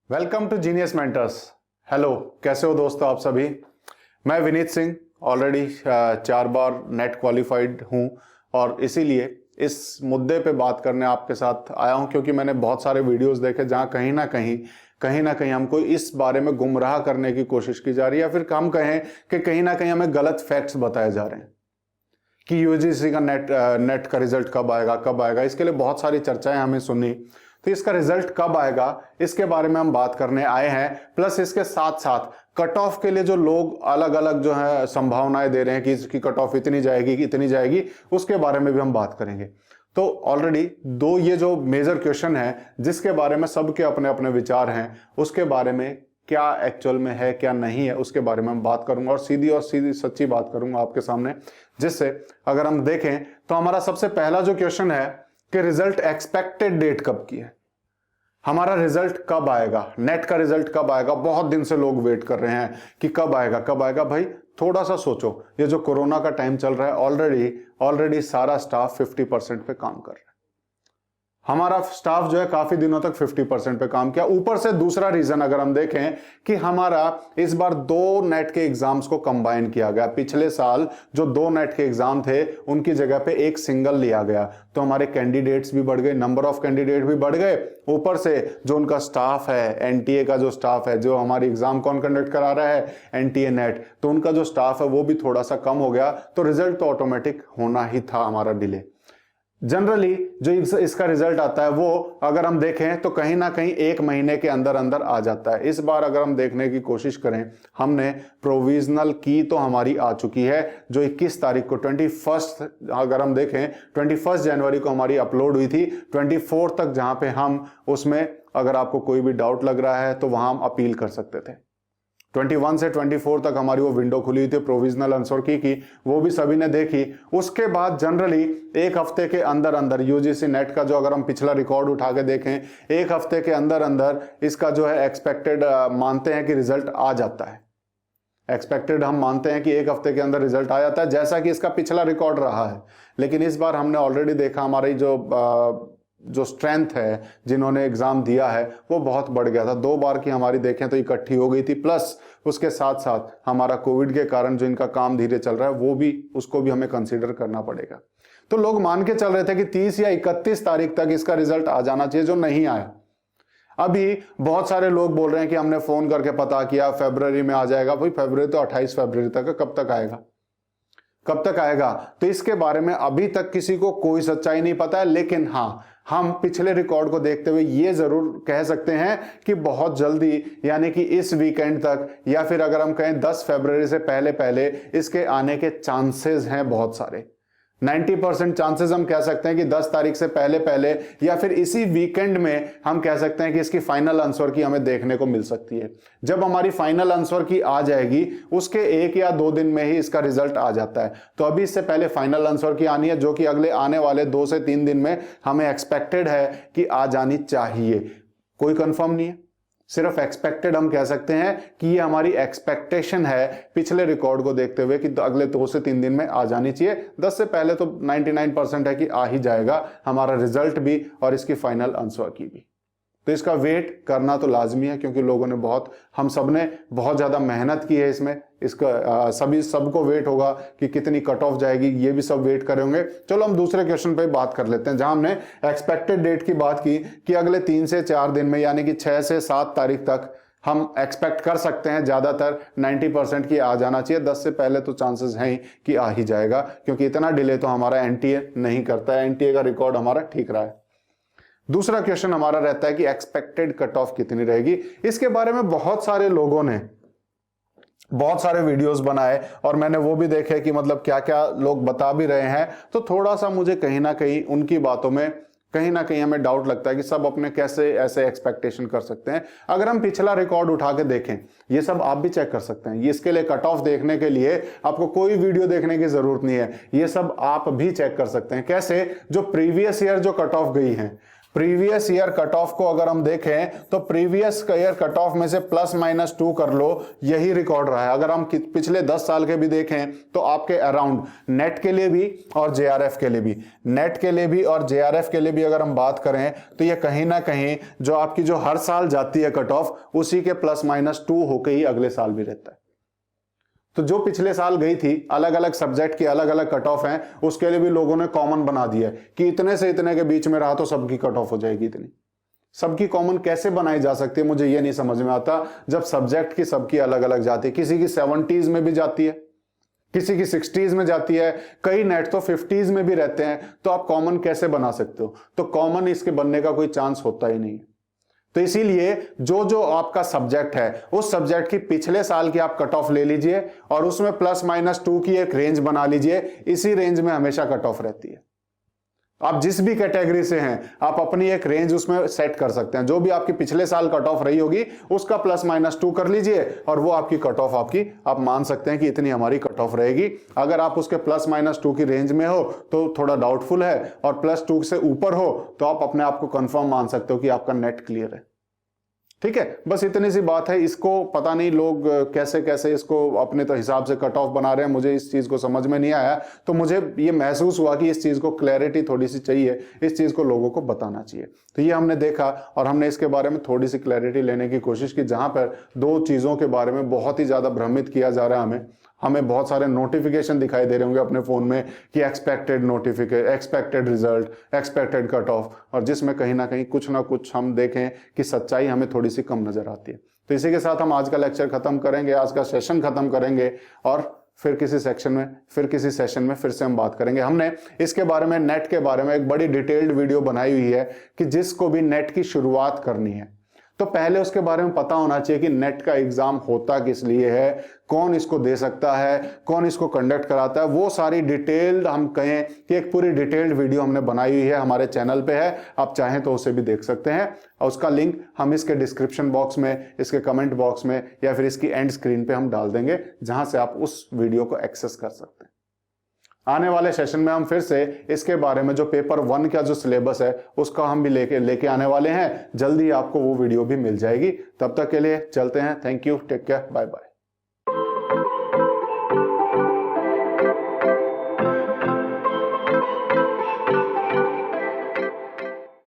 Welcome to Genius Mentors. Hello, कैसे हो दोस्तों आप सभी। मैं विनीत सिंह ऑलरेडी 4 बार नेट क्वालिफाइड हूं और इसीलिए इस मुद्दे पे बात करने आपके साथ आया हूं क्योंकि मैंने बहुत सारे वीडियोस देखे जहां कहीं ना कहीं हमको इस बारे में गुमराह करने की कोशिश की जा रही है या फिर हम कहें कि कहीं ना कहीं हमें गलत फैक्ट्स बताए जा रहे हैं कि यूजीसी का नेट का रिजल्ट कब आएगा। इसके लिए बहुत सारी चर्चाएं हमें सुनी, तो इसका रिजल्ट कब आएगा इसके बारे में हम बात करने आए हैं। प्लस इसके साथ साथ कट ऑफ के लिए जो लोग अलग अलग जो है संभावनाएं दे रहे हैं कि इसकी कट ऑफ इतनी जाएगी, उसके बारे में भी हम बात करेंगे। तो ऑलरेडी दो ये जो मेजर क्वेश्चन है जिसके बारे में सबके अपने अपने विचार हैं, उसके बारे में क्या एक्चुअल में है क्या नहीं है उसके बारे में हम बात करूंगा और सीधी सच्ची बात करूंगा आपके सामने, जिससे अगर हम देखें तो हमारा सबसे पहला जो क्वेश्चन है कि रिजल्ट एक्सपेक्टेड डेट कब की है, हमारा रिजल्ट कब आएगा, नेट का रिजल्ट कब आएगा। बहुत दिन से लोग वेट कर रहे हैं कि कब आएगा। भाई थोड़ा सा सोचो, ये जो कोरोना का टाइम चल रहा है ऑलरेडी सारा स्टाफ 50% पे काम कर रहा है। हमारा स्टाफ जो है काफी दिनों तक 50% पे काम किया। ऊपर से दूसरा रीजन अगर हम देखें कि हमारा इस बार 2 नेट के एग्जाम्स को कंबाइन किया गया। पिछले साल जो 2 नेट के एग्जाम थे उनकी जगह पे एक सिंगल लिया गया, तो हमारे कैंडिडेट्स भी बढ़ गए, नंबर ऑफ कैंडिडेट भी बढ़ गए। ऊपर से जो उनका स्टाफ है, एनटीए का जो स्टाफ है, जो हमारी एग्जाम कौन कंडक्ट करा रहा है, एनटीए नेट, तो उनका जो स्टाफ है वो भी थोड़ा सा कम हो गया, तो रिजल्ट तो ऑटोमेटिक होना ही था हमारा डिले। जनरली जो इसका रिजल्ट आता है वो अगर हम देखें तो कहीं ना कहीं 1 महीने के अंदर अंदर आ जाता है। इस बार अगर हम देखने की कोशिश करें, हमने प्रोविजनल की तो हमारी आ चुकी है जो 21 तारीख को 21 अगर हम देखें 21 जनवरी को हमारी अपलोड हुई थी। 24 तक जहां पे हम उसमें अगर आपको कोई भी डाउट लग रहा है तो वहां हम अपील कर सकते थे। 21 से 24 तक हमारी वो विंडो खुली हुई थी प्रोविजनल आंसर की वो भी सभी ने देखी। उसके बाद जनरली 1 हफ्ते के अंदर अंदर यूजीसी नेट का जो अगर हम पिछला रिकॉर्ड उठा के देखें, 1 हफ्ते के अंदर अंदर इसका जो है एक्सपेक्टेड मानते हैं कि रिजल्ट आ जाता है। एक्सपेक्टेड हम मानते हैं कि 1 हफ्ते के अंदर रिजल्ट आ जाता है, जैसा कि इसका पिछला रिकॉर्ड रहा है। लेकिन इस बार हमने ऑलरेडी देखा हमारी जो स्ट्रेंथ है जिन्होंने एग्जाम दिया है वो बहुत बढ़ गया था। 2 बार की हमारी देखें तो इकट्ठी हो गई थी, प्लस उसके साथ साथ हमारा कोविड के कारण जो इनका काम धीरे चल रहा है वो भी, उसको भी हमें कंसीडर करना पड़ेगा। तो लोग मान के चल रहे थे कि 30 या 31 तारीख तक इसका रिजल्ट आ जाना चाहिए, जो नहीं आया। अभी बहुत सारे लोग बोल रहे हैं कि हमने फोन करके पता किया फरवरी में आ जाएगा। भाई फरवरी तो 28 फरवरी तक है, कब तक आएगा? तो इसके बारे में अभी तक किसी को कोई सच्चाई नहीं पता है। लेकिन हाँ, हम पिछले रिकॉर्ड को देखते हुए ये जरूर कह सकते हैं कि बहुत जल्दी, यानी कि इस वीकेंड तक या फिर अगर हम कहें 10 फरवरी से पहले इसके आने के चांसेस हैं बहुत सारे। 90% चांसेस हम कह सकते हैं कि 10 तारीख से पहले या फिर इसी वीकेंड में हम कह सकते हैं कि इसकी फाइनल आंसर की हमें देखने को मिल सकती है। जब हमारी फाइनल आंसर की आ जाएगी उसके 1 या 2 दिन में ही इसका रिजल्ट आ जाता है। तो अभी इससे पहले फाइनल आंसर की आनी है, जो कि अगले आने वाले 2 से 3 दिन में हमें एक्सपेक्टेड है कि आ जानी चाहिए। कोई कंफर्म नहीं है, सिर्फ एक्सपेक्टेड हम कह सकते हैं कि ये हमारी एक्सपेक्टेशन है पिछले रिकॉर्ड को देखते हुए कि अगले 2 से 3 दिन में आ जानी चाहिए। 10 से पहले तो 99% है कि आ ही जाएगा हमारा रिजल्ट भी और इसकी फाइनल आंसर की भी। तो इसका वेट करना तो लाजमी है क्योंकि लोगों ने हम सब ने बहुत ज्यादा मेहनत की है इसमें। इसका सबको वेट होगा कि कितनी कट ऑफ जाएगी, ये भी सब वेट करेंगे। चलो हम दूसरे क्वेश्चन पे बात कर लेते हैं, जहां हमने एक्सपेक्टेड डेट की बात की कि अगले 3 से 4 दिन में, यानी कि 6 से 7 तारीख तक हम एक्सपेक्ट कर सकते हैं। ज्यादातर 90% की आ जाना चाहिए। 10 से पहले तो चांसेस हैं ही कि आ ही जाएगा, क्योंकि इतना डिले तो हमारा एनटीए नहीं करता है। एनटीए का रिकॉर्ड हमारा ठीक रहा है। दूसरा क्वेश्चन हमारा रहता है कि एक्सपेक्टेड कट ऑफ कितनी रहेगी। इसके बारे में बहुत सारे लोगों ने बहुत सारे वीडियोस बनाए और मैंने वो भी देखे कि मतलब क्या क्या लोग बता भी रहे हैं। तो थोड़ा सा मुझे कहीं ना कहीं उनकी बातों में कहीं ना कहीं हमें डाउट लगता है कि सब अपने कैसे ऐसे एक्सपेक्टेशन कर सकते हैं। अगर हम पिछला रिकॉर्ड उठा के देखें, ये सब आप भी चेक कर सकते हैं। इसके लिए कट ऑफ देखने के लिए आपको कोई वीडियो देखने की जरूरत नहीं है, ये सब आप भी चेक कर सकते हैं। कैसे? जो प्रीवियस ईयर जो कट ऑफ गई है, प्रीवियस ईयर कट ऑफ को अगर हम देखें तो प्रीवियस ईयर कट ऑफ में से +-2 कर लो, यही रिकॉर्ड रहा है। अगर हम पिछले 10 साल के भी देखें तो आपके अराउंड नेट के लिए भी और जेआरएफ के लिए भी, नेट के लिए भी और जेआरएफ के लिए भी अगर हम बात करें तो ये कहीं ना कहीं जो आपकी जो हर साल जाती है कट ऑफ, उसी के +-2 होके ही अगले साल भी रहता है। तो जो पिछले साल गई थी, अलग अलग सब्जेक्ट की अलग अलग कट ऑफ हैं, उसके लिए भी लोगों ने कॉमन बना दिया है कि इतने से इतने के बीच में रहा तो सबकी कट ऑफ हो जाएगी इतनी। सबकी कॉमन कैसे बनाई जा सकती है, मुझे ये नहीं समझ में आता, जब सब्जेक्ट की सबकी अलग अलग जाती है। किसी की 70s में भी जाती है, किसी की 60s में जाती है, कई नेट तो 50s में भी रहते हैं, तो आप कॉमन कैसे बना सकते हो? तो कॉमन इसके बनने का कोई चांस होता ही नहीं है। तो इसीलिए जो जो आपका सब्जेक्ट है, उस सब्जेक्ट की पिछले साल की आप कट ऑफ ले लीजिए और उसमें +-2 की एक रेंज बना लीजिए। इसी रेंज में हमेशा कट ऑफ रहती है। आप जिस भी कैटेगरी से हैं, आप अपनी एक रेंज उसमें सेट कर सकते हैं। जो भी आपकी पिछले साल कट ऑफ रही होगी उसका +-2 कर लीजिए और वो आपकी कट ऑफ आपकी, आप मान सकते हैं कि इतनी हमारी कट ऑफ रहेगी। अगर आप उसके +-2 की रेंज में हो तो थोड़ा डाउटफुल है, और +2 से ऊपर हो तो आप अपने आप को कंफर्म मान सकते हो कि आपका नेट क्लियर है। ठीक है, बस इतनी सी बात है। इसको पता नहीं लोग कैसे कैसे इसको अपने तो हिसाब से कट ऑफ बना रहे हैं, मुझे इस चीज को समझ में नहीं आया। तो मुझे ये महसूस हुआ कि इस चीज को क्लैरिटी थोड़ी सी चाहिए, इस चीज को लोगों को बताना चाहिए। तो ये हमने देखा और हमने इसके बारे में थोड़ी सी क्लैरिटी लेने की कोशिश की, जहां पर दो चीजों के बारे में बहुत ही ज्यादा भ्रमित किया जा रहा है। हमें बहुत सारे नोटिफिकेशन दिखाई दे रहे होंगे अपने फोन में कि expected notification, expected result, expected cut off, और जिसमें कहीं ना कहीं कुछ ना कुछ हम देखें कि सच्चाई हमें थोड़ी सी कम नजर आती है। तो इसी के साथ हम आज का लेक्चर खत्म करेंगे, आज का सेशन खत्म करेंगे, और फिर किसी सेक्शन में, फिर किसी सेशन में फिर से हम बात करेंगे। हमने इसके बारे में, नेट के बारे में एक बड़ी डिटेल्ड वीडियो बनाई हुई है कि जिसको भी नेट की शुरुआत करनी है तो पहले उसके बारे में पता होना चाहिए कि नेट का एग्जाम होता किस लिए है, कौन इसको दे सकता है, कौन इसको कंडक्ट कराता है। वो सारी डिटेल्ड, हम कहें कि एक पूरी डिटेल्ड वीडियो हमने बनाई हुई है, हमारे चैनल पे है, आप चाहें तो उसे भी देख सकते हैं। और उसका लिंक हम इसके डिस्क्रिप्शन बॉक्स में, इसके कमेंट बॉक्स में, या फिर इसकी एंड स्क्रीन पे हम डाल देंगे, जहां से आप उस वीडियो को एक्सेस कर सकते हैं। आने वाले सेशन में हम फिर से इसके बारे में, जो पेपर 1 का जो सिलेबस है उसका हम भी लेके आने वाले हैं। जल्दी आपको वो वीडियो भी मिल जाएगी। तब तक के लिए चलते हैं। Thank you, take care, bye bye.